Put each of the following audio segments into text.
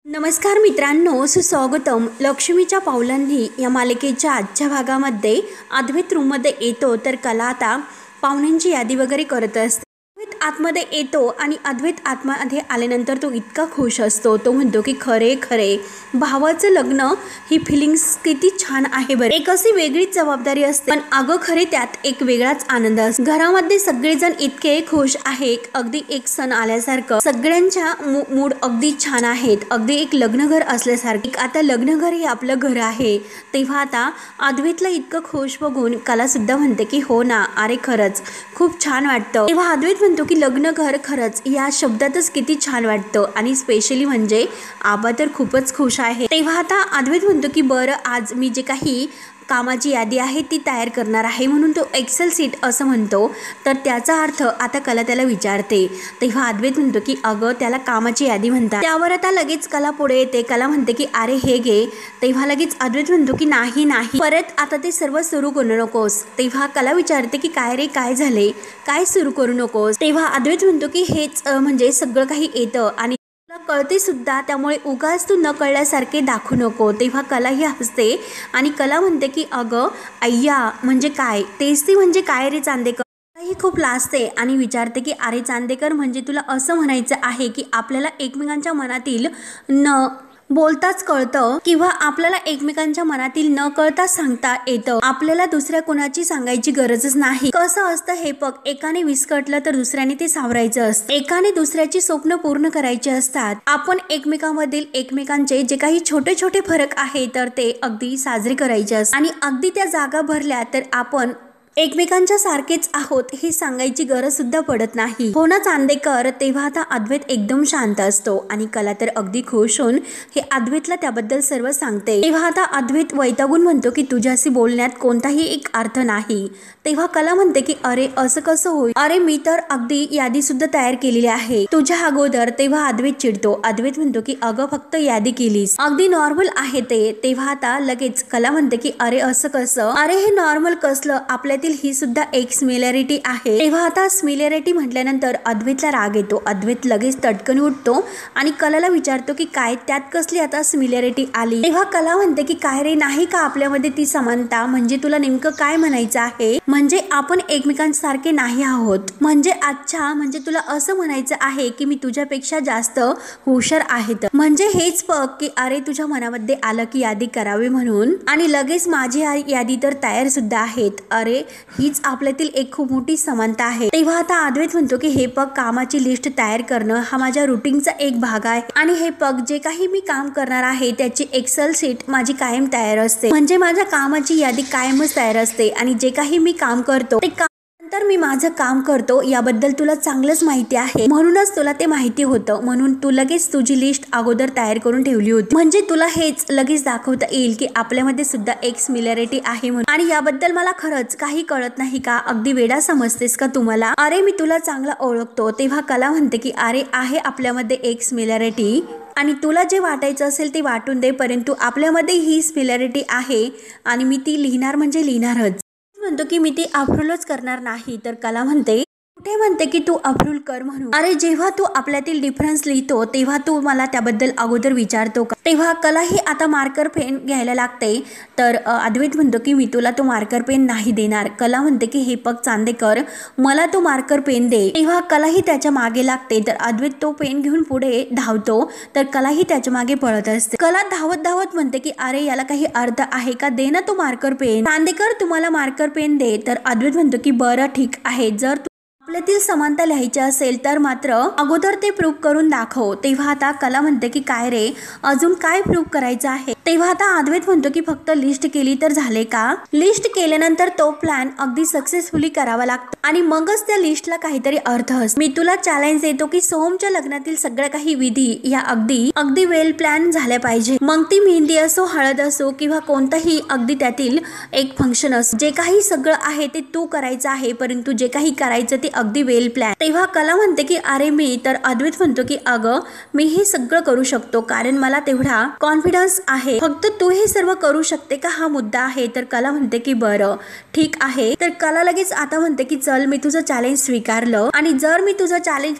नमस्कार मित्रांनो, सुस्वागतम. लक्ष्मीच्या पावलांनी या मालिकेच्या आजच्या भागामध्ये अद्वैत रूममध्ये येतो तर कला आता पाहुण्यांची यादी वगैरे करत असते. अद्वैत आतमध्ये येतो आणि अद्वैत आतमध्ये आल्यानंतर तो इतका खुश असतो. तो म्हणतो की खरे खरे भावाचं लग्न ही फिलिंग्स किती छान आहे बरं. एक अशी वेगळीच जबाबदारी असते, पण अगं खरे त्यात एक वेगळाच आनंद असतो. घरामध्ये सगळेजण इतके खुश आहे, अगदी एक सण आल्यासारखं. सगळ्यांच्या मूड अगदी छान आहेत, अगदी एक लग्नघर असल्यासारखं. आता लग्नघर हे आपलं घर आहे. तेव्हा आता अद्वैतला इतकं खुश बघून कला सुद्धा म्हणते की हो ना, अरे खरंच खूप छान वाटतं. तेव्हा अद्वैत म्हणतो की लग्नघर खरंच या शब्दातच किती छान वाटतं आणि स्पेशली म्हणजे आबा तर खूपच खुश आहे. तेव्हा आता अद्वैत म्हणतो की बरं, आज मी जे काही कामाची यादी आहे ती तयार करणार आहे, म्हणून तो एक्सेल सीट असं म्हणतो. तर त्याचा अर्थ आता कला त्याला विचारते. तेव्हा अद्वैत म्हणतो की अगं त्याला कामाची यादी म्हणतात. त्यावर आता लगेच कला पुढे येते. कला म्हणते की अरे हे घे. तेव्हा लगेच अद्वैत म्हणतो की नाही नाही, परत आता ते सर्व सुरू करू नकोस. तेव्हा कला विचारते की काय रे, काय झाले, काय सुरू करू नकोस. तेव्हा अद्वैत म्हणतो की हेच म्हणजे सगळं काही येतं आणि कळते सुद्धा, त्यामुळे उगाच तू न कळल्यासारखे दाखवू नको. तेव्हा कला ही हसते आणि कला म्हणते की अगं अय्या म्हणजे काय, तेच ती म्हणजे काय रे चांदेकर. ही खूप लाजते आणि विचारते की अरे चांदेकर, म्हणजे तुला असं म्हणायचं आहे की आपल्याला एकमेकांच्या मनातील न बोलताच कळतं किंवा आपल्याला एकमेकांच्या मनातील न कळता सांगता येतं, आपल्याला दुसऱ्या कोणाची सांगायची गरजच नाही. कसं असतं हे बघ, एकाने विस्कटलं तर दुसऱ्याने ते सावरायचं असतं. एकाने दुसऱ्याची स्वप्न पूर्ण करायची असतात. आपण एकमेकांमधील एकमेकांचे जे काही छोटे छोटे फरक आहे तर ते अगदी साजरे करायचे असतात आणि अगदी त्या जागा भरल्या तर आपण एकमेकांच्या सारखेच आहोत हे सांगायची गरज सुद्धा पडत नाही, हो ना चांदेकर. तेव्हा आता अद्वैत एकदम शांत असतो आणि कला तर अगदी खुश होऊन हे अद्वैतला त्याबद्दल सर्व सांगते. तेव्हा आता अद्वैत वैतागून म्हणतो की तुझ्याशी बोलण्यात कोणताही एक अर्थ नाही. तेव्हा कला म्हणते की अरे असं कसं होईल, अरे मी तर अगदी यादी सुद्धा तयार केलेली आहे तुझ्या अगोदर. तेव्हा अद्वैत चिडतो. अद्वैत म्हणतो की अगं फक्त यादी केलीस, अगदी नॉर्मल आहे ते. तेव्हा आता लगेच कला म्हणते की अरे असं कसं, अरे हे नॉर्मल कसलं, आपल्यातील ही सुद्धा एक सिमिलॅरिटी आहे. तेव्हा आता सिमिलॅरिटी म्हटल्यानंतर अद्वैतला राग येतो. अद्वैत लगेच तटकन उठतो आणि कलाला विचारतो की काय त्यात कसली आता सिमिलॅरिटी आली. तेव्हा कला म्हणते की काय रे, नाही का आपल्यामध्ये ती समानता, म्हणजे तुला नेमकं काय म्हणायचं आहे, म्हणजे आपण एकमेकांसारखे नाही आहोत, म्हणजे अच्छा, म्हणजे तुला असं म्हणायचं आहे की मी तुझ्यापेक्षा जास्त हुशार आहे. म्हणजे हेच बघ की अरे तुझ्या मनामध्ये आलं की यादी करावी म्हणून, आणि लगेच माझी यादी तर तयार सुद्धा आहेत. अरे हीच आपल्यातील एक खूप मोठी समानता आहे. तेव्हा आता अद्वैत म्हणतो की हे बघ, कामाची लिस्ट तयार करणं हा माझ्या रुटीनचा एक भाग आहे आणि हे बघ, जे काही मी काम करणार आहे त्याची एक्सेल शीट माझी कायम तयार असते, म्हणजे माझ्या कामाची यादी कायमच तयार असते आणि जे काही मी काम करतो ते तर मी माझं काम करतो याबद्दल तुला चांगलंच माहिती आहे, म्हणूनच तुला ते माहिती होतं, म्हणून तू लगेच तुझी लिस्ट अगोदर तयार करून ठेवली होती, म्हणजे तुला हेच लगेच दाखवता येईल की आपल्यामध्ये सुद्धा एक सिमिलॅरिटी आहे म्हणून. आणि याबद्दल मला खरंच काही कळत नाही का, अगदी वेडा समजतेस का तुम्हाला, अरे मी तुला चांगला ओळखतो. तेव्हा कला म्हणते की अरे आहे आपल्यामध्ये एक सिमिलॅरिटी आणि तुला जे वाटायचं असेल ते वाटून दे, परंतु आपल्यामध्ये ही सिमिलॅरिटी आहे आणि मी ती लिहिणार म्हणजे लिहिणारच. म्हणतो की मी ती अप्रूव्हच करणार नाही. तर कला म्हणते कुठे म्हणते की तू अप्रूव्ह कर म्हणून, अरे जेव्हा तू आपल्यातील डिफरन्स लिहितो तेव्हा तू मला त्याबद्दल अगोदर विचारतो का. तेव्हा कला ही आता मार्कर पेन घ्यायला लागते. तर अद्वैत म्हणतो की मी तुला तो मार्कर पेन नाही देणार. कला म्हणते की हे पग चांदेकर, मला तो मार्कर पेन दे. तेव्हा कला ही त्याच्या मागे लागते. तर अद्वैत तो पेन घेऊन पुढे धावतो. तर कला ही त्याच्या मागे पळत असते. कला धावत धावत म्हणते की अरे याला काही अर्थ आहे का, दे ना तो मार्कर पेन, चांदेकर तुम्हाला मार्कर पेन दे. तर अद्वैत म्हणतो की बरं ठीक आहे, जर आपल्यातील समानता लिहायची असेल तर मात्र अगोदर ते प्रूव्ह करून दाखव. तेव्हा आता कला म्हणते की काय रे, अजून काय प्रूव्ह करायचं आहे. तेव्हा आता अद्वैत म्हणतो की फक्त लिस्ट केली तर झाले का, लिस्ट केल्यानंतर तो प्लॅन अगदी सक्सेसफुली करावा लागतो आणि मगच त्या लिस्टला काहीतरी अर्थ असतो. मी तुला चॅलेंज देतो की सोहमच्या लग्नातील सगळ्या काही विधी या अगदी वेल प्लॅन झाल्या पाहिजे. मग ती मेहंदी असो, हळद असो किंवा कोणताही अगदी त्यातील एक फंक्शन असो, जे काही सगळं आहे ते तू करायचं आहे, परंतु जे काही करायचं ते अगदी वेल प्लॅन. तेव्हा कला म्हणते की अरे मी तर अद्वैत म्हणतो की अगं मी हे सगळं करू शकतो, कारण मला तेवढा कॉन्फिडन्स आहे, फक्त तू हे सर्व करू शकते का हा मुद्दा आहे. तर कला म्हणते की बरं ठीक आहे. तर कला लगेच आता म्हणते की चल मी तुझं चॅलेंज स्वीकारलं आणि जर मी तुझं चॅलेंज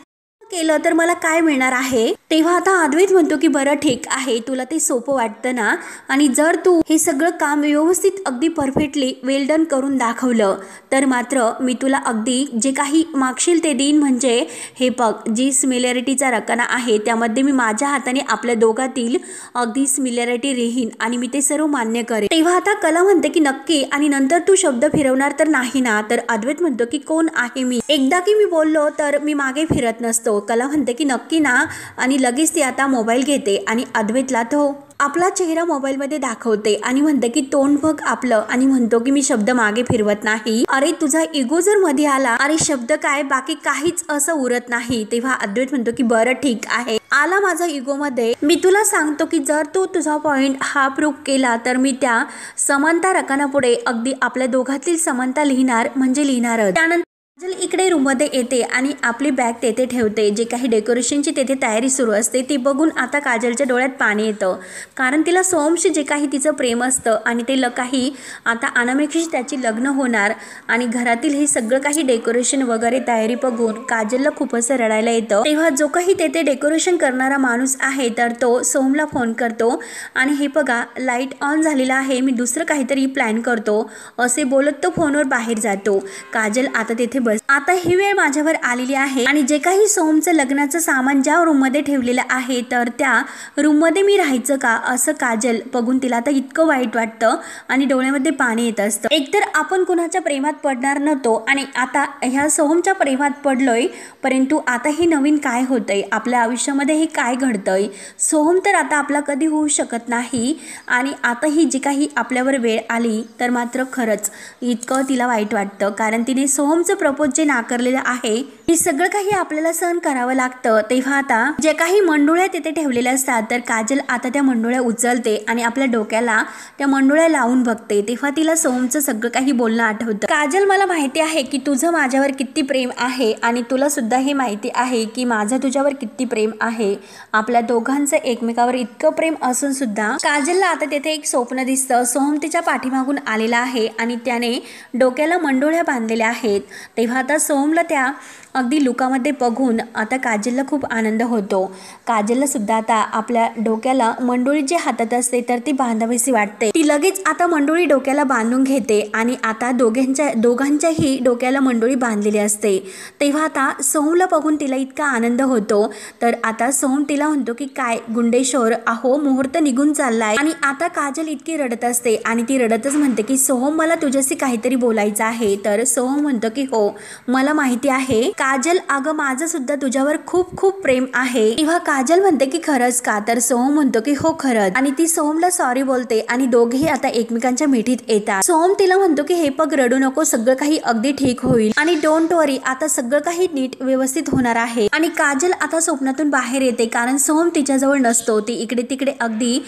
केलं तर मला काय मिळणार आहे? तेव्हा आता अद्वैत म्हणतो की बरं ठीक आहे, तुला ते सोपं वाटतं ना, आणि जर तू हे सगळं काम व्यवस्थित अगदी परफेक्टली वेल डन करून दाखवलं तर मात्र मी तुला अगदी जे काही मागशील ते देईन. म्हणजे हे बघ, जी सिमिलॅरिटीचा रकाना आहे त्यामध्ये मी माझ्या हाताने आपल्या दोघातील अगदी सिमिलॅरिटी लिहीन आणि मी ते सर्व मान्य करेन. तेव्हा आता कला म्हणते की नक्की, आणि नंतर तू शब्द फिरवणार तर नाही ना? तर अद्वैत म्हणतो की कोण आहे मी? एकदा की मी बोललो तर मी मागे फिरत नसतो. कला म्हणते की नक्की ना, आणि लगेच ती आता मोबाईल घेते आणि अद्वैतला तो आपला चेहरा मोबाईलमध्ये दाखवते आणि म्हणते की तोंड बघ आपलं, आणि म्हणतो की मी शब्द मागे फिरवत नाही. अरे तुझा इगो जर मध्ये आला, अरे शब्द काय बाकी काहीच असं उरत नाही. तेव्हा अद्वैत म्हणतो की बरं ठीक आहे, आला माझा इगो मध्ये. मी तुला सांगतो की जर तू तुझा पॉइंट हा प्रूव्ह केला तर मी त्या समानता रकानापुढे अगदी आपल्या दोघातील समानता लिहिणार, म्हणजे लिहिणारच. त्यानंतर काजल इकडे रूममध्ये येते आणि आपली बॅग तेथे ठेवते. जे काही डेकोरेशनची तेथे तयारी सुरू असते ती बघून आता काजलच्या डोळ्यात पाणी येतं, कारण तिला सोहमशी जे काही तिचं प्रेम असतं आणि ते काही आता अनामिकशी त्याची लग्न होणार, आणि घरातील हे सगळं काही डेकोरेशन वगैरे तयारी बघून काजलला खूप असं रडायला येतं. तेव्हा जो काही तेथे डेकोरेशन करणारा माणूस आहे तर तो सोहमला फोन करतो आणि हे बघा लाईट ऑन झालेला आहे, मी दुसरं काहीतरी प्लॅन करतो असे बोलत तो फोनवर बाहेर जातो. काजल आता तेथे आता ही वेळ माझ्यावर आलेली आहे आणि जे काही सोहमचं लग्नाचं सामान ज्या रूम मध्ये ठेवलेलं आहे तर त्या रूम मध्ये मी राहायचं का, असं काजल बघून तिला आता इतकं वाईट वाटतं आणि डोळ्यामध्ये पाणी येत असतं. एकतर आपण कुणाच्या प्रेमात पडणार नव्हतो आणि आता ह्या सोहमच्या प्रेमात पडलोय, परंतु आता हे नवीन काय होतंय आपल्या आयुष्यामध्ये, हे काय घडतंय? सोहम तर आता आपला कधी होऊ शकत नाही आणि आता ही जी काही आपल्यावर वेळ आली तर मात्र खरंच इतकं तिला वाईट वाटतं, कारण तिने सोहमचं प्रपोज जे नाकारलेलं आहे हे सगळं काही आपल्याला सहन करावं लागतं. तेव्हा आता जे काही मंडोळ्या तिथे ठेवलेल्या असतात तर काजल आता त्या मंडोळ्या उचलते आणि आपल्या डोक्याला त्या मंडोळ्या लावून बघते. तेव्हा तिला सोहमचं सगळं काही बोलणं आठवतं. काजल, मला माहिती आहे की तुझं माझ्यावर किती प्रेम आहे आणि तुला सुद्धा हे माहिती आहे की माझं तुझ्यावर किती प्रेम आहे. आपल्या दोघांचं एकमेकावर इतकं प्रेम असून सुद्धा काजलला आता तेथे एक स्वप्न दिसतं. सोहम तिच्या पाठीमागून आलेला आहे आणि त्याने डोक्याला मंडोळ्या बांधलेल्या आहेत. तेव्हा आता सोहमला त्या अगदी लुकामध्ये बघून आता काजलला खूप आनंद होतो. काजलला सुद्धा आता आपल्या डोक्याला मंडोळी जे हातात असते तर ती बांधावीशी वाटते. ती लगेच आता मंडोळी डोक्याला बांधून घेते आणि आता दोघांच्याही डोक्याला मंडोळी बांधलेली असते. तेव्हा आता सोहमला बघून तिला इतका आनंद होतो. तर आता सोहम तिला म्हणतो की काय गुंडेश्वर, अहो मुहूर्त निघून चाललाय. आणि आता काजल इतकी रडत असते आणि ती रडतच म्हणते की सोहम, मला तुझ्याशी काहीतरी बोलायचं आहे. तर सोहम म्हणतो की हो मला माहिती आहे काजल, अगं माझं सुद्धा तुझ्यावर खूप खूप प्रेम आहे. तेव्हा काजल म्हणते की खरंच का? तर सोहम म्हणतो की हो खरंच, आणि ती सोहमला सॉरी बोलते आणि दोघेही आता एकमेकांच्या मिठीत येतात. सोहम तिला म्हणतो की हे पग रडू नको, सगळं काही अगदी ठीक होईल आणि डोंट वरी, आता सगळं काही नीट व्यवस्थित होणार आहे. आणि काजल आता स्वप्नातून बाहेर येते कारण सोहम तिच्याजवळ नसतो. ती इकडे तिकडे अगदी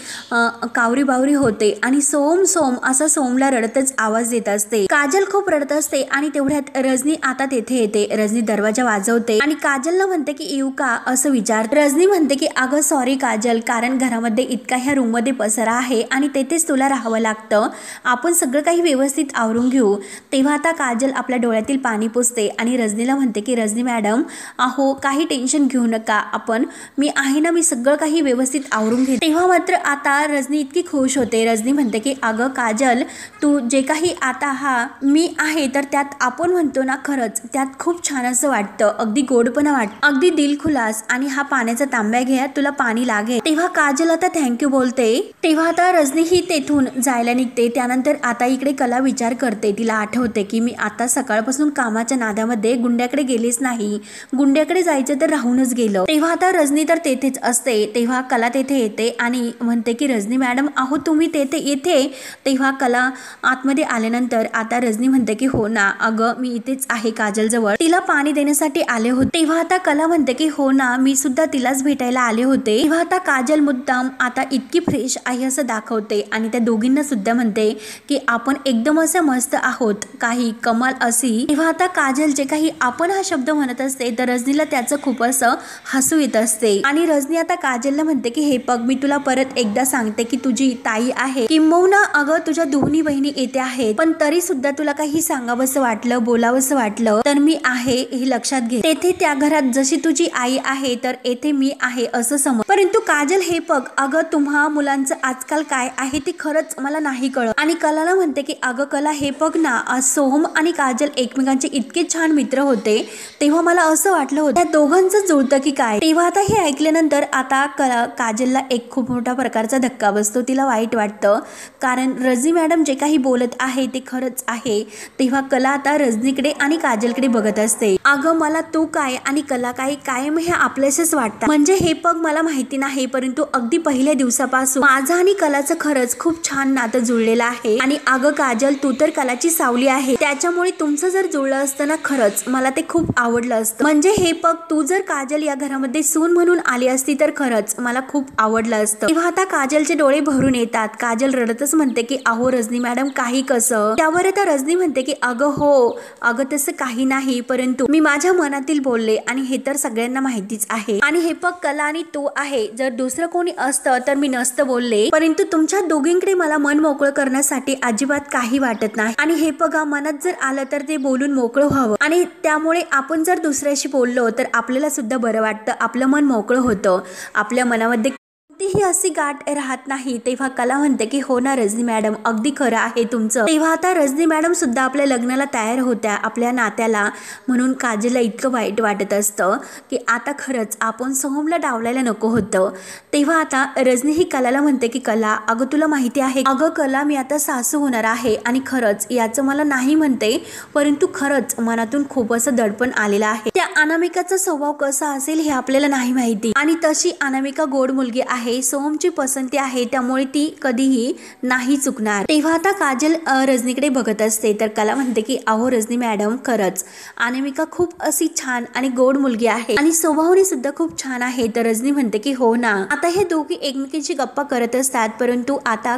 कावरी बावरी होते आणि सोहम सोहम असा सोहमला रडतच आवाज देत असते. काजल खूप रडत असते आणि तेवढ्यात रजनी आता तेथे येते. रजनी दरवाजा वाजवते आणि काजलला म्हणते की येऊ का असं विचार. रजनी म्हणते की अगं सॉरी काजल, कारण घरामध्ये इतका ह्या रूम मध्ये पसारा आहे आणि तेथेच तुला राहावं लागतं, आपण सगळं काही व्यवस्थित आवरून घेऊ. तेव्हा आता काजल आपल्या डोळ्यातील पाणी पुसते आणि रजनीला म्हणते की रजनी मॅडम, अहो काही टेन्शन घेऊ नका, मी आहे ना, मी सगळं काही व्यवस्थित आवरून घेते. तेव्हा मात्र आता रजनी इतकी खुश होते. रजनी म्हणते की अगं काजल, तू जे काही आता हा मी आहे तर त्यात आपण म्हणतो ना, खरंच त्यात खूप छान असं वाटतं, अगदी गोडपणा वाटतं, अगदी दिलखुलास. आणि हा पाण्याचा तांब्या घ्या, तुला पाणी लागेल. तेव्हा काजल आता थँक्यू बोलते. तेव्हा आता रजनी ही तेथून जायला निघते. त्यानंतर आता इकडे कला विचार करते. तिला आठवते की मी आता सकाळपासून कामाच्या नादामध्ये गुंड्याकडे गेलीच नाही, गुंड्याकडे जायचं तर राहूनच गेलं. तेव्हा आता रजनी तर तेथेच असते. तेव्हा कला तेथे येते आणि म्हणते की रजनी मॅडम, अहो तुम्ही तेथे येथे. तेव्हा कला आतमध्ये आल्यानंतर आता रजनी म्हणते की हो ना अगं, मी इथेच आहे काजल जवळ, तिला पाणी देण्यासाठी आले होते. तेव्हा आता कला म्हणते की हो ना, मी सुद्धा तिलाच भेटायला आले होते. तेव्हा आता काजल मुद्दाम आता इतकी फ्रेश आहे असं दाखवते आणि त्या दोघींना सुद्धा म्हणते की आपण एकदम असं मस्त आहोत, काही कमाल अशी. तेव्हा आता काजल जे काही आपण हा शब्द म्हणत असते तर रजनीला त्याचं खूप असं हसू येत असते आणि रजनी आता काजलला म्हणते की हे बघ, मी तुला परत एकदा सांगते की तुझी ताई आहे, किंबहुना अगं तुझ्या दोन्ही बहिणी येते आहेत, पण तरी सुद्धा तुला काही सांगावंसं वाटलं, बोलावंसं वाटलं तर मी आहे हे लक्षात घे. तेथे त्या घरात जशी तुझी आई आहे तर येथे मी आहे असं समज. परंतु काजल हे बघ, अगं तुम्हा मुलांचं आजकाल काय आहे ते खरंच मला नाही कळत. आणि कलाला म्हणते की अगं कला हे बघ ना, आज सोहम आणि काजल एकमेकांचे इतके छान मित्र होते तेव्हा मला असं वाटलं होतं त्या दोघांचं जुळतं की काय. तेव्हा आता हे ऐकल्यानंतर आता काजलला एक खूप मोठा प्रकारचा धक्का बसतो. तिला वाईट वाटतं कारण रजनी मॅडम जे काही बोलत आहे ते खरंच आहे. तेव्हा कला आता रजनीकडे आणि काजलकडे बघत असते. अगं मला तू काय आणि कला काय कायम हे आपल्याशीच वाटतं. म्हणजे हे बघ मला माहिती नाही परंतु अगदी पहिल्या दिवसापासून माझं आणि कलाचं खरंच खूप छान नातं जुळलेलं आहे. आणि अगं काजल तू तर कलाची सावली आहे, त्याच्यामुळे तुमचं जर जुळलं असतं ना खरंच मला ते खूप आवडलं असतं. म्हणजे हे बघ तू जर काजल या घरामध्ये सून म्हणून आली असती तर खरंच मला खूप आवडलं असतं. तेव्हा आता काजलचे डोळे भरून येतात. काजल रडतच म्हणते की अहो रजनी मॅडम काही कसं. त्यावर आता रजनी म्हणते की अगं हो अगं तसं काही नाही परंतु मी माझ्या मनातील बोलले आणि हे तर सगळ्यांना माहितीच आहे. आणि हे बघ कला आणि तू आहे, जर दुसरं कोणी असतं तर मी नसतं बोलले परंतु तुमच्या दोघींकडे मला मन मोकळं करण्यासाठी अजिबात काही वाटत नाही. आणि हे बघा मनात जर आलं तर ते बोलून मोकळं व्हावं आणि त्यामुळे आपण जर दुसऱ्याशी बोललो तर आपल्याला सुद्धा बरं वाटतं, आपलं मन मोकळं होतं, आपल्या मनामध्ये ही अशी गाठ राहत नाही. तेव्हा कला म्हणते की हो ना रजनी मॅडम अगदी खरं आहे तुमचं. तेव्हा आता रजनी मॅडम सुद्धा आपल्या लग्नाला तयार होत्या आपल्या नात्याला. म्हणून काजलला इतकं वाईट वाटत असतं की आता खरंच आपण सोहमला डावलायला नको होतं. तेव्हा आता रजनी ही कलाला म्हणते की कला अगं तुला माहिती आहे अगं कला मी आता सासू होणार आहे आणि खरंच याचं मला नाही म्हणते परंतु खरंच मनातून खूप असं दडपण आलेलं आहे. त्या अनामिकाचा स्वभाव कसा असेल हे आपल्याला नाही माहिती आणि तशी अनामिका गोड मुलगी आहे, सोहमची पसंती आहे त्यामुळे ती कधीही नाही चुकणार. तेव्हा आता काजल रजनीकडे बघत असते तर कला म्हणते की अहो रजनी मॅडम खरंच अनामिका खूप अशी छान आणि गोड मुलगी आहे आणि स्वभावाने सुद्धा खूप छान आहे. तर रजनी म्हणते की हो ना. आता हे दोघी एकमेकींची गप्पा करत असतात परंतु आता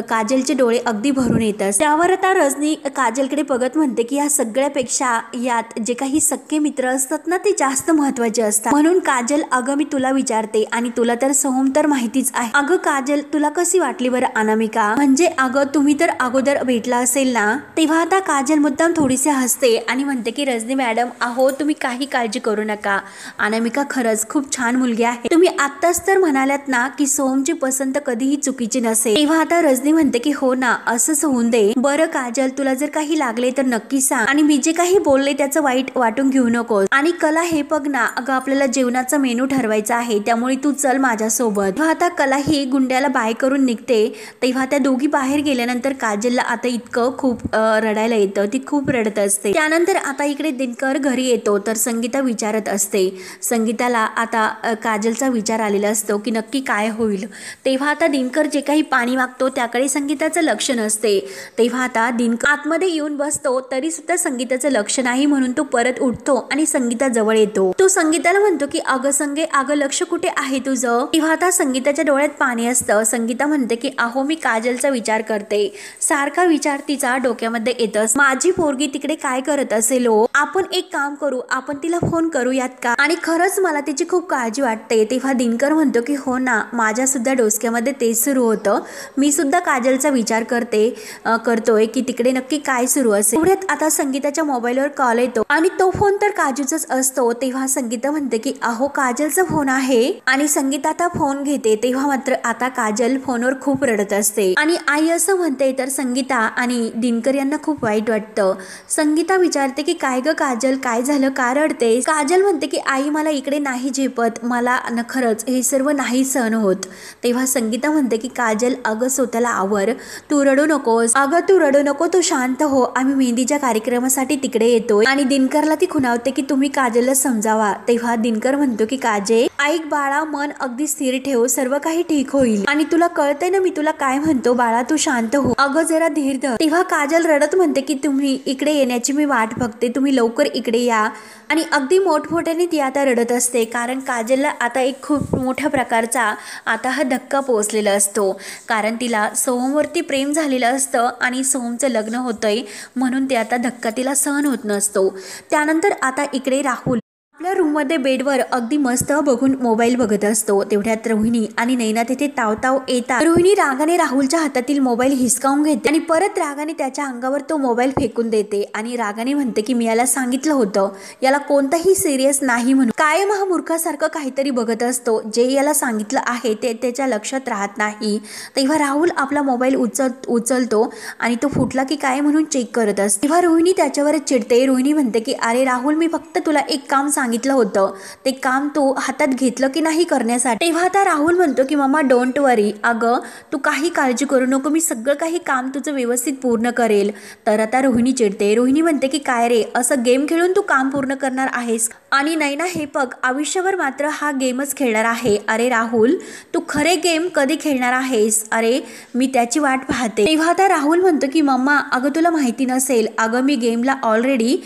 काजलचे डोळे अगदी भरून येतात. त्यावर आता रजनी काजलकडे बघत म्हणते की या सगळ्यापेक्षा यात जे काही सख्खे मित्र असतात ना ते जास्त महत्वाचे असतात. म्हणून काजल अगं मी तुला विचारते आणि तुला तर सोहम तर माहितीच आहे. अगं काजल तुला कशी वाटली बरं अनामिका. म्हणजे अगं तुम्ही तर अगोदर भेटला असेल ना. तेव्हा आता काजल मुद्दाम थोडीशी हसते आणि म्हणते की रजनी मॅडम अहो तुम्ही काही काळजी करू नका, अनामिका खरंच खूप छान मुलगी आहे. तुम्ही आत्ताच तर म्हणाल्यात ना की सोहमची पसंत कधीही चुकीची नसेल. तेव्हा आता रजनी म्हणते की हो ना असंच होऊन दे. बरं काजल तुला जर काही लागले तर नक्की सांग आणि मी जे काही बोलले त्याचं वाईट वाटून घेऊ नको. आणि कला हे बघ ना अगं आपल्याला जेवणाचा मेनू ठरवायचा आहे त्यामुळे तू चल माझ्यासोबत. तेव्हा आता कला ही गुंड्याला बाय करून निघते. तेव्हा त्या दोघी बाहेर गेल्यानंतर काजलला आता इतकं खूप रडायला येतं, ती खूप रडत असते. त्यानंतर आता इकडे दिनकर घरी येतो तर संगीता विचारत असते. संगीताला आता काजलचा विचार आलेला असतो की नक्की काय होईल. तेव्हा आता दिनकर जे काही पाणी मागतो त्याकडे संगीताचं लक्ष नसते. तेव्हा आता दिनकर आतमध्ये येऊन बसतो तरी सुद्धा संगीताचं लक्ष नाही म्हणून तो परत उठतो आणि संगीता जवळ येतो. तो संगीताला म्हणतो की अगं संगे अगं लक्ष कुठे आहे तुझं. तेव्हा आता संगीताच्या डोळ्यात पाणी असतं. संगीता म्हणते की अहो मी काजलचा विचार करते, सारखा विचार तिचा डोक्यामध्ये येतच. माझी पोरगी तिकडे काय करत असेल हो. आपण एक काम करू, आपण तिला फोन करूयात का. आणि खरंच मला तिची खूप काळजी वाटते. तेव्हा दिनकर म्हणतो की हो ना माझ्या सुद्धा डोसक्यामध्ये तेच सुरू होतं, मी सुद्धा काजलचा विचार करतोय की तिकडे नक्की काय सुरू असेल. पुढ्यात आता संगीताच्या मोबाईलवर कॉल येतो आणि तो फोन तर काजूचाच असतो. तेव्हा संगीता म्हणते की अहो काजलचा फोन आहे आणि संगीता आता फोन घेते. तेव्हा मात्र आता काजल फोनवर खूप रडत असते आणि आई असं म्हणते तर संगीता आणि दिनकर यांना खूप वाईट वाटतं. संगीता विचारते की काय ग काजल काय झालं, का रडते. काजल म्हणते की आई मला इकडे नाही झेपत, मला खरंच हे सर्व नाही सहन होत. तेव्हा संगीता म्हणते की काजल अगं स्वतःला आवर, तू रडू नकोस, अगं तू रडू नको, तू शांत हो, आम्ही मेहंदीच्या कार्यक्रमासाठी तिकडे येतोय. आणि दिनकरला ती खुणावते की तुम्ही काजलला समजावा. तेव्हा दिनकर म्हणतो की काजल ऐक बाळा, मन अगदी स्थिर ठेव, सर्व काही ठीक होईल. आणि तुला कळतंय ना मी तुला काय म्हणतो बाळा, तू शांत हो, अगं जरा धीर धर. तेव्हा काजल रडत म्हणते की तुम्ही इकडे येण्याची मी वाट बघते, तुम्ही लवकर इकडे या. आणि अगदी मोठमोठ्याने ती आता रडत असते कारण काजलला आता एक खूप मोठ्या प्रकारचा आता हा धक्का पोहोचलेला असतो. कारण तिला सोहमवरती प्रेम झालेलं असतं आणि सोहमचं लग्न होतंय म्हणून ते आता धक्का तिला सहन होत नसतो. त्यानंतर आता इकडे राहुल आपल्या रूममध्ये बेडवर अगदी मस्त बघून मोबाईल बघत असतो. तेवढ्यात रोहिणी आणि नैना तिथे तावताव येतात. रोहिणी रागाने राहुलच्या हातातील मोबाईल हिसकावून घेते आणि परत रागाने त्याच्या अंगावर तो मोबाईल फेकून देते आणि रागाने म्हणते की मी याला सांगितलं होतं याला कोणताही सिरियस नाही म्हणून. कायम हा मूर्खासारखं काहीतरी बघत असतो. जे याला सांगितलं आहे ते त्याच्या लक्षात राहत नाही. तेव्हा राहुल आपला मोबाईल उचलतो आणि तो फुटला की काय म्हणून चेक करत असतो. तेव्हा रोहिणी त्याच्यावर चिडते. रोहिणी म्हणते की अरे राहुल, मी फक्त तुला एक काम सांगितलं होतं, ते काम तू हातात घेतलं की नाही करण्यासाठी. तेव्हा आता राहुल म्हणतो की मम्मा डोंट वरी, अगं तू काही काळजी करू नको, मी सगळं काही काम तुझं व्यवस्थित पूर्ण करेल. तर आता रोहिणी चिडते. रोहिणी म्हणते की काय रे, असं गेम खेळून तू काम पूर्ण करणार आहेस? आणि नैना हे बघ, आयुष्यभर मात्र हा गेमच खेळणार आहे. अरे राहुल, तू खरे गेम कधी खेळणार आहेस? अरे मी त्याची वाट पाहते. तेव्हा आता राहुल म्हणतो की मम्मा अगं तुला माहिती नसेल, अगं मी गेमला ऑलरेडी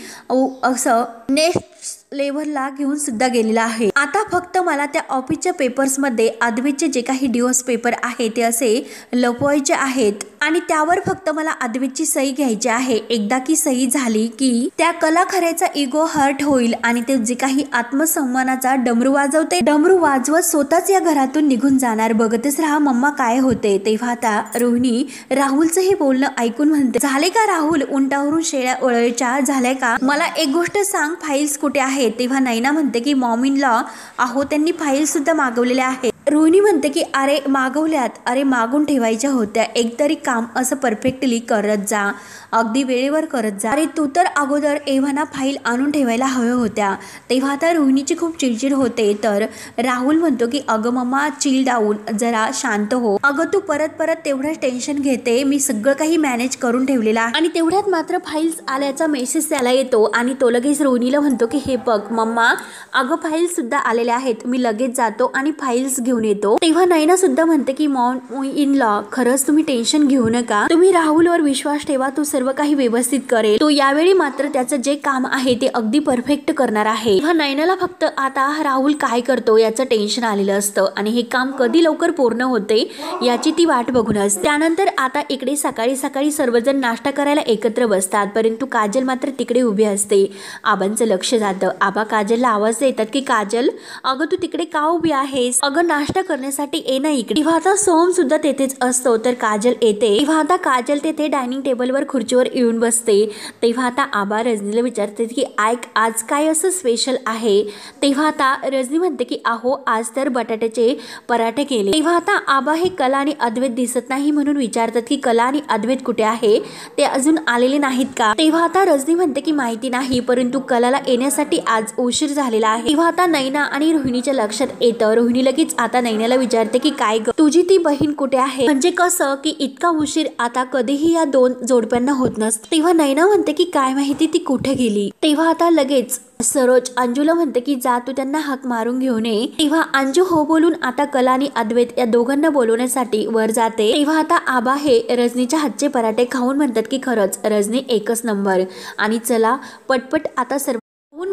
असं नेक्स्ट लेव्हलला घेऊन सुद्धा गेलेला आहे. आता फक्त मला त्या ऑफिसच्या पेपर्समध्ये अद्वैतचे जे काही डिवोर्स पेपर आहे ते असे लपवायचे आहेत आणि त्यावर फक्त मला अद्वैतची सही घ्यायची आहे. एकदा की सही झाली की त्या कलाखऱ्याचा इगो हर्ट होईल आणि ते जे काही आत्मसन्मानाचा डमरू वाजवते, डमरू वाजवत स्वतःच या घरातून निघून जाणार. बघतच राहा मम्मा काय होते. तेव्हा आता रोहिणी राहुलचं हे बोलणं ऐकून म्हणते, झाले का राहुल, उंटावरून शेळ्या ओळायच्या झाल्या का? मला एक गोष्ट सांग, फाईल्स कुठे आहेत? तेव्हा नैना म्हणते की मॉमिनला आहो त्यांनी फाईल सुद्धा मागवलेल्या आहेत. रोहिणी म्हणते की अरे मागवल्यात, अरे मागून ठेवायच्या होत्या. एकतरी काम असं परफेक्टली करत जा, अगदी वेळेवर करत जा. अरे तू तर अगोदर एव्हाना फाईल आणून ठेवायला हव्या होत्या. तेव्हा आता रोहिणीची खूप चिडचिड होते. तर राहुल म्हणतो की अगं मम्मा चिल डाऊन, जरा शांत हो. अगं तू परत तेवढंच टेन्शन घेते, मी सगळं काही मॅनेज करून ठेवलेलं आहे. आणि तेवढ्यात मात्र फाईल्स आल्याचा मेसेज त्याला येतो आणि तो लगेच रोहिणीला म्हणतो की हे बघ मम्मा, अगं फाईल्स सुद्धा आलेल्या आहेत, मी लगेच जातो आणि फाईल्स घेऊन येतो. तेव्हा नैना सुद्धा म्हणते की मॉम इन लॉ, खरंच तुम्ही टेन्शन घेऊ नका, तुम्ही राहुलवर विश्वास ठेवा, तो सर्व काही व्यवस्थित करेल. तो यावेळी मात्र त्याचं जे काम आहे ते अगदी परफेक्ट करणार आहे. तेव्हा नैनाला फक्त आता राहुल काय करतो याचं टेन्शन आलेलं असतं आणि हे काम कधी लवकर पूर्ण होते याची ती वाट बघून असते. त्यानंतर आता इकडे सकाळी सकाळी सर्वजण नाश्ता करायला एकत्र बसतात, परंतु काजल मात्र तिकडे उभी असते. आबांचं लक्ष जातं. आबा काजलला आवाज देतात की काजल, अगं तू तिकडे का उभी आहेस? अगं नाश्ता करण्यासाठी ये ना इकडे. तेव्हा आता सोहम सुद्धा तेथेच असतो. तर काजल येते. तेव्हा आता काजल तेथे डायनिंग टेबलवर खुर्चीवर येऊन बसते. तेव्हा आता आबा रजनीला विचारते की ऐक, आज काय असं स्पेशल आहे? तेव्हा आता रजनी म्हणते की अहो आज तर बटाट्याचे पराठे केले. तेव्हा आता आबा हे कला आणि अद्वैत दिसत नाही म्हणून विचारतात की कला आणि अद्वैत कुठे आहे, ते अजून आलेले नाहीत का? तेव्हा आता रजनी म्हणते की माहिती नाही, परंतु कलाला येण्यासाठी आज उशीर झालेला आहे. तेव्हा आता नैना आणि रोहिणीच्या लक्षात येतं. रोहिणी लगेच आता नैनाला विचारते की काय ग, तुझी ती बहीण कुठे आहे? म्हणजे कसं की इतका उशीर आता कधीही या दोन जोडप्यांना होत नसतं. तेव्हा नैना म्हणते की काय माहिती ती कुठे गेली. तेव्हा आता लगेच सरोज अंजूला म्हणते की जा तू त्यांना हाक मारून घेऊन ये. तेव्हा अंजू हो बोलून आता कला आणि अद्वैत या दोघांना बोलवण्यासाठी वर जाते. तेव्हा आता आबा हे रजनीच्या हातचे पराठे खाऊन म्हणतात की खरंच रजनी एकच नंबर. आणि चला पटपट आता सर्व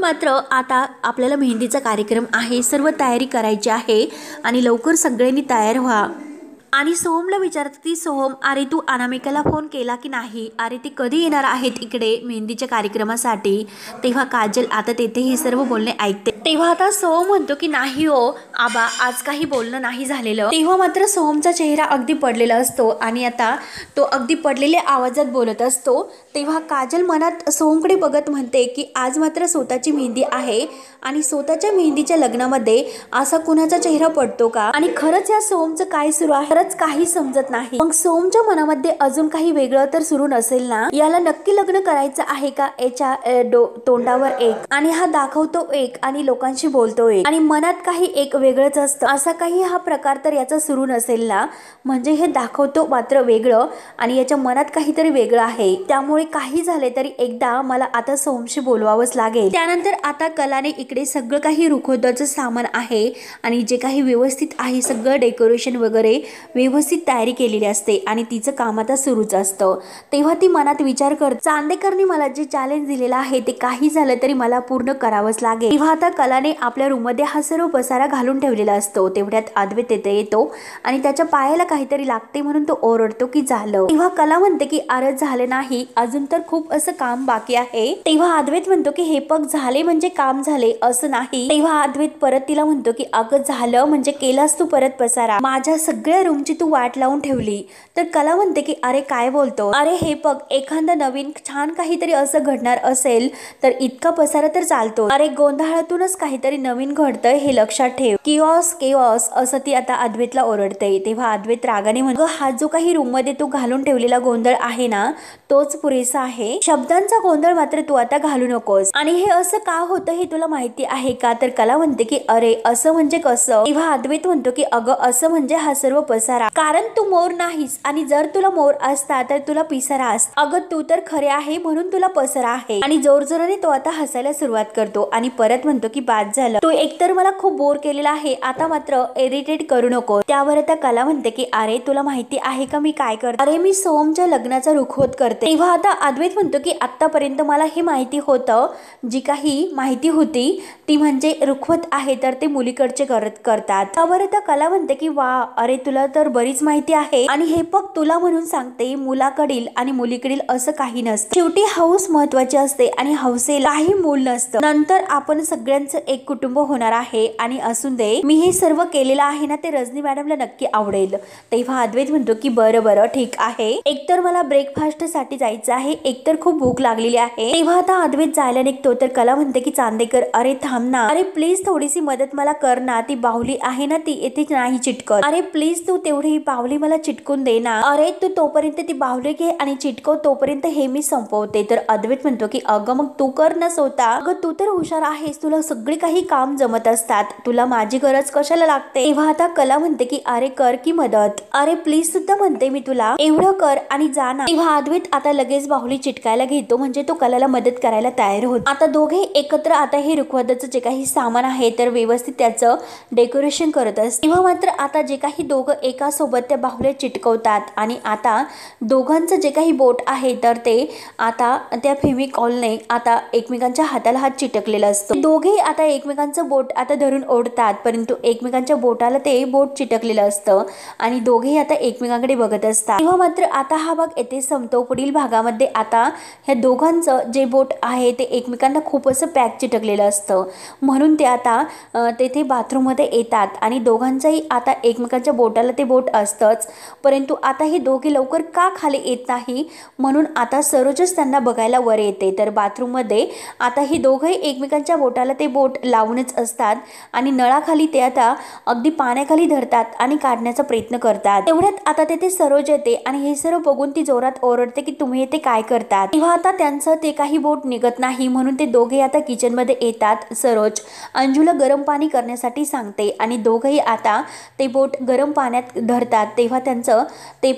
मात्र आता आपल्याला मेहंदीचा कार्यक्रम आहे, सर्व तयारी करायची आहे आणि लवकर सगळ्यांनी तयार व्हा. आणि सोहमला विचारते ती सोहम, अरे तू अनामिकाला फोन केला की नाही? अरे ते कधी येणार आहेत इकडे मेहंदीच्या कार्यक्रमासाठी? तेव्हा काजल आता तेथे हे सर्व बोलणे ऐकते. तेव्हा आता सोहम म्हणतो की नाही हो आबा, आज काही बोलणं नाही झालेलं. तेव्हा मात्र सोहमचा चेहरा अगदी पडलेला असतो आणि आता तो अगदी पडलेल्या आवाजात बोलत असतो. तेव्हा काजल मनात सोहमकडे बघत म्हणते की आज मात्र स्वतःची मेहंदी आहे आणि स्वतःच्या मेहंदीच्या लग्नामध्ये असा कुणाचा चेहरा पडतो का? आणि खरंच या सोहमचं काय सुरू आहे काही समजत नाही. मग सोमच्या मनामध्ये अजून काही वेगळं तर सुरू नसेल ना? याला नक्की लग्न करायचं आहे का? याच्या तोंडावर एक आणि हा दाखवतो एक आणि लोकांशी बोलतो एक आणि मनात काही एक वेगळंच असतं. असा काही हा प्रकार तर याचा सुरू नसेल ना? म्हणजे हे दाखवतो मात्र वेगळं आणि याच्या मनात काहीतरी वेगळं आहे. त्यामुळे काही झाले तरी एकदा मला आता सोमशी बोलवावंच लागेल. त्यानंतर आता कलाने इकडे सगळं काही रुखवताचं सामान आहे आणि जे काही व्यवस्थित आहे सगळं डेकोरेशन वगैरे व्यवस्थित तयारी केलेली असते आणि तिचं काम आता सुरूच असतं। तेव्हा ती मनात विचार करते, चांदेकरने मला जे चॅलेंज दिलेलं आहे ते काही झालं तरी मला पूर्ण करावंच लागेल। तेव्हा आता कलाने आपल्या रूम मध्ये हा सर्व पसारा घालून ठेवलेला असतो। तेवढ्यात अद्वैत तिथे येतो आणि त्याच्या पायाला काहीतरी लागते म्हणून तो ओरडतो की झालं। तेव्हा कला म्हणते की अरे झाले नाही, अजून तर खूप असं काम बाकी आहे। तेव्हा अद्वैत म्हणतो की हे पग झाले म्हणजे काम झाले असं नाही। तेव्हा अद्वैत परत तिला म्हणतो की अगं झालं म्हणजे केलास तू परत पसारा, माझ्या सगळ्या रूमची तू वाट लावून ठेवली। तर कला म्हणते की अरे काय बोलतो, अरे हे पग एखादा नवीन छान काहीतरी असं घडणार असेल तर इतका पसारा तर चालतो, अरे गोंधळातूनच काहीतरी नवीन घडतंय हे लक्षात ठेव, किऑस केऑस असं ती आता अद्वैतला ओरडते। तेव्हा अद्वैत रागाने म्हणतो, हा जो काही रूम मध्ये तू घालून ठेवलेला गोंधळ आहे ना तोच पुरेसा आहे, शब्दांचा गोंधळ मात्र तू आता घालू नकोस। आणि हे असं का होतं हे तुला माहिती आहे का? तर कला म्हणते की अरे असं म्हणजे कसं? तेव्हा अद्वैत म्हणतो की अगं असं म्हणजे हा सर्व पसारा, कारण तू मोर नाहीस आणि जर तुला मोर असता तर तुला पिसारा असता, अगं तू तर खरे आहे म्हणून तुला पसारा आहे। आणि जोरजोराने तो आता हसायला सुरुवात करतो आणि परत म्हणतो की बाद झालं, तू एकतर मला खूप बोर केलेला आहे, आता मात्र इरिटेट करू नको। त्यावर आता कला म्हणते की अरे तुला माहिती आहे का मी काय करते, अरे मी सोमच्या लग्नाचा रुखवत करते। तेव्हा आता अद्वैत म्हणतो की आतापर्यंत मला हे माहिती होतं, जी काही माहिती होती ती म्हणजे रुखवत आहे तर ते मुलीकडचे करतात। त्यावर आता कला म्हणते की वा, अरे तुला तर बरीच माहिती आहे आणि हे पग तुला म्हणून सांगते, मुलाकडील आणि मुलीकडील असं काही नसतं, शेवटी हौस महत्वाची असते आणि हौसेला काही मूल नसतं, नंतर आपण सगळ्यांचं एक कुटुंब होणार आहे आणि असून दे मी हे सर्व केलेलं आहे ना ते रजनी मॅडमला नक्की आवडेल। तेव्हा अद्वैत म्हणतो की बरं बरं ठीक आहे, एकतर मला ब्रेकफास्ट साठी जायचं आहे, एकतर खूप भूक लागलेली आहे। तेव्हा आता अद्वैत जायला निघतो तर कला म्हणते की चांदेकर अरे थांब ना, अरे प्लीज थोडीशी मदत मला कर ना, ती बाहुली आहे ना ती येथे नाही चिटकत, अरे प्लीज तू तेवढी बाहुली मला चिटकून दे ना, अरे तू तोपर्यंत ती बाहुली घे आणि चिटकव, तोपर्यंत हे मी संपवते। तर अद्वैत म्हणतो की अगं मग तू कर ना स्वतः, अगं तू तर हुशार आहेस, तुला सगळी काही काम जमत असतात, तुला माझी गरज कशाला लागते। तेव्हा आता कला म्हणते की अरे कर की मदत, अरे प्लीज सुद्धा म्हणते मी तुला, एवढं कर आणि जा ना। तेव्हा अद्वैत आता लगेच बाहुली चिटकायला घेतो म्हणजे तो कलाला मदत करायला तयार होतो। आता दोघे एकत्र आता हे रुखवताचं जे काही सामान आहे तर व्यवस्थित त्याचं डेकोरेशन करत असतात। तेव्हा मात्र आता जे काही दोघं एका सोबत त्या बाहुल्या चिटकवतात आणि आता दोघांचं जे काही बोट आहे तर ते आता त्या फेविकॉलने आता एकमेकांच्या हाताला हात चिटकलेला असतो। दोघे आता एकमेकांचं बोट आता धरून ओढतात, परंतु एकमेकांच्या बोटाला ते बोट चिटकलेलं असतं आणि दोघे आता एकमेकांकडे बघत असतात। तेव्हा मात्र आता हा भाग येथे संपतो। पुढील भागामध्ये आता ह्या दोघांचं जे बोट आहे ते एकमेकांना खूप असं पॅक चिटकलेलं असतं, म्हणून ते आता तेथे बाथरूम मध्ये येतात आणि दोघांचाही आता एकमेकांच्या बोटाला ते बोट असतंच, परंतु आता हे दोघे लवकर का खाली येत नाही म्हणून आता सरोजच त्यांना बघायला वर येते। तर बाथरूम मध्ये आता ही दोघे एकमेकांच्या बोटाला ते बोट लावूनच असतात आणि नळाखाली ते आता अगदी पाण्याखाली धरतात आणि काढण्याचा प्रयत्न करतात। तेवढ्यात आता तेथे सरोज येते आणि हे सर्व बघून ती जोरात ओरडते की तुम्ही इथे काय करतात। तेव्हा आता त्यांचं ते काही बोट निघत नाही म्हणून ते दोघे आता किचन मध्ये येतात। सरोज अंजूला गरम पाणी करण्यासाठी सांगते आणि दोघेही आता ते बोट गरम पाण्यात धरतात। तेव्हा त्यांचं ते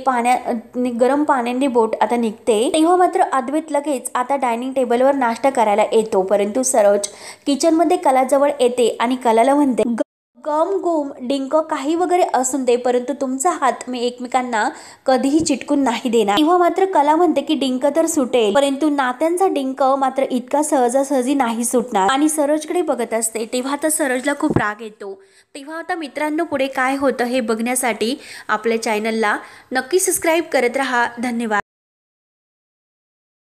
गरम पाण्याने बोट आता निघते। तेव्हा मात्र अद्वैत लगेच आता डायनिंग टेबलवर नाश्ता करायला येतो, परंतु सरोज किचन मध्ये कलाजवळ येते आणि कलाला म्हणते गम गुम डिंक काही वगैरे असून दे, परंतु तुमचा हात मी एकमेकांना कधीही चिटकून नाही देणार। तेव्हा मात्र कला म्हणते की डिंक तर सुटेल, परंतु नात्यांचा डिंक मात्र इतका सहजासहजी नाही सुटणार आणि सरोजकडे बघत असते। तेव्हा आता सरोजला खूप राग येतो। तेव्हा आता मित्रांनो पुढे काय होतं हे बघण्यासाठी आपल्या चॅनलला नक्की सबस्क्राईब करत राहा। धन्यवाद।